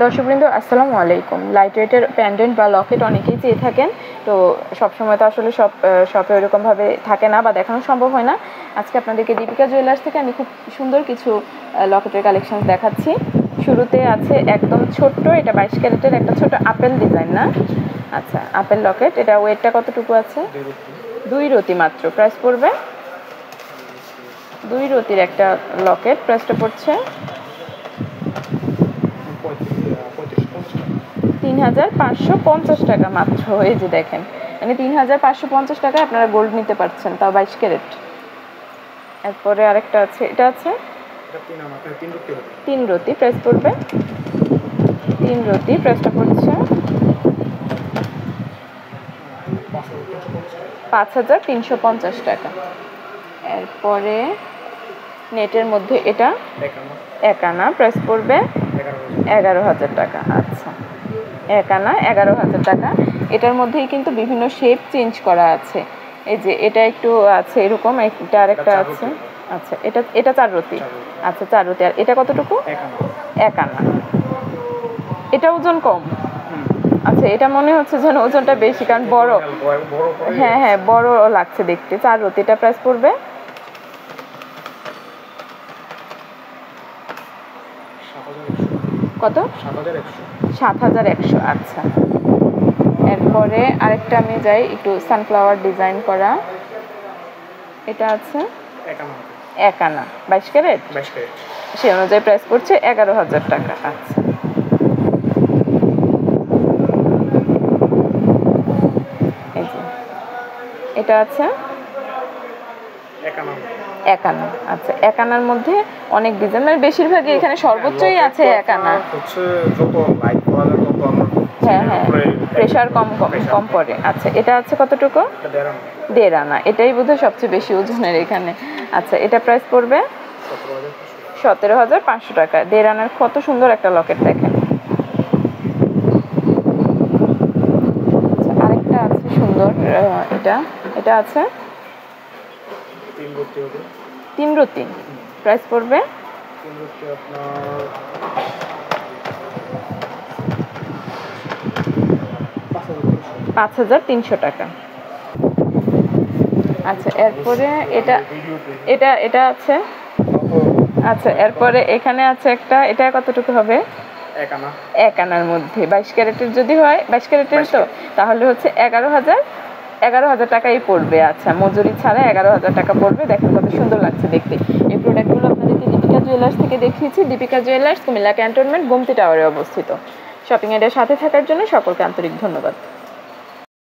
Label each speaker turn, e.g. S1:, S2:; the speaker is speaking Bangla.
S1: দর্শকবৃন্দ আসসালামু আলাইকুম। লাইট ওয়েটের প্যান্ডেন্ট বা লকেট অনেকেই চেয়ে থাকেন, তো সবসময় তো আসলে শপে ওইরকমভাবে থাকে না বা দেখানো সম্ভব হয় না। আজকে আপনাদেরকে দীপিকা জুয়েলার্স থেকে আমি খুব সুন্দর কিছু লকেটের কালেকশন দেখাচ্ছি। শুরুতে আছে একদম ছোট্ট, এটা 22 ক্যারেটের একটা ছোট আপেল ডিজাইন, না? আচ্ছা, আপেল লকেট। এটা ওয়েটটা কতটুকু আছে? 2 রতি মাত্র। প্রাইস পড়বে 2 রতির একটা লকেট, প্রাইসটা পড়ছে 3550 টাকা মাত্র। এই যে দেখেন, মানে 3550 টাকায় আপনারা গোল্ড নিতে পারছেন, তাও 22 ক্যারেট। এরপরে আরেকটা আছে, এটা আছে 3 রতি, প্রাইস পড়বে 3 রতি, প্রাইসটা পড়ছে 5350 টাকা। এরপরে নেটের মধ্যে এটা 1 আনা, প্রাইস পড়বে 11,000 টাকা। আচ্ছা, 1 আনা 11,000 টাকা। এটার মধ্যেই কিন্তু বিভিন্ন শেপ চেঞ্জ করা আছে। এই যে এটা একটু আছে এরকম, এটা আরেকটা আছে। আচ্ছা, এটা 4 রতি। আচ্ছা, 4 রতি। আর এটা কতটুকু? 1 আনা। এটা ওজন কম। আচ্ছা, এটা মনে হচ্ছে যেন ওজনটা বেশি, কারণ বড়। হ্যাঁ হ্যাঁ, বড় লাগছে দেখতে। 4 রতি, এটা প্রাইস পড়বে কত? 7,100। আচ্ছা, এরপরে আরেকটা আমি যাই, একটু সানফ্লাওয়ার ডিজাইন করা। এটা আছে 1 আনা, 22 ক্যারেট। সে অনুযায়ী প্রাইস পড়ছে 11,000 টাকা। আচ্ছা, এই যে এটা আছে 1 আনা। আচ্ছা, 1 আনার মধ্যে অনেক ডিজাইন, মানে বেশিরভাগই এখানে সর্বোচ্চই আছে 1 আনা। হ্যাঁ হ্যাঁ, প্রেশার কম পড়ে। আচ্ছা, এটা আছে কতটুকু? 1.5 আনা। এটাই বোধহয় সবচেয়ে বেশি ওজনের এখানে। আচ্ছা, এটা প্রাইস পড়বে 17,500 টাকা। 1.5 আনার কত সুন্দর একটা লকেট দেখেন। আচ্ছা, আরেকটা আছে সুন্দর, এটা আছে 3 রতি, প্রাইস পড়বে 5,300 টাকা। আচ্ছা, এরপরে এটা আছে। আচ্ছা, এরপরে এখানে আছে একটা, এটা কতটুকু হবে? 1 আনার মধ্যে 22 ক্যারেটের যদি হয়, 22 ক্যারেটের তো তাহলে হচ্ছে 11,000 টাকাই পড়বে। আচ্ছা, মজুরি ছাড়া 11,000 টাকা পড়বে। দেখেন কত সুন্দর লাগছে দেখতে। এই প্রোডাক্টগুলো আপনাদেরকে দীপিকা জুয়েলার্স থেকে দেখিয়েছি। দীপিকা জুয়েলার্স কুমিল্লা ক্যান্টনমেন্ট গোমতী টাওয়ারে অবস্থিত। শপিং এর সাথে থাকার জন্য সকলকে আন্তরিক ধন্যবাদ।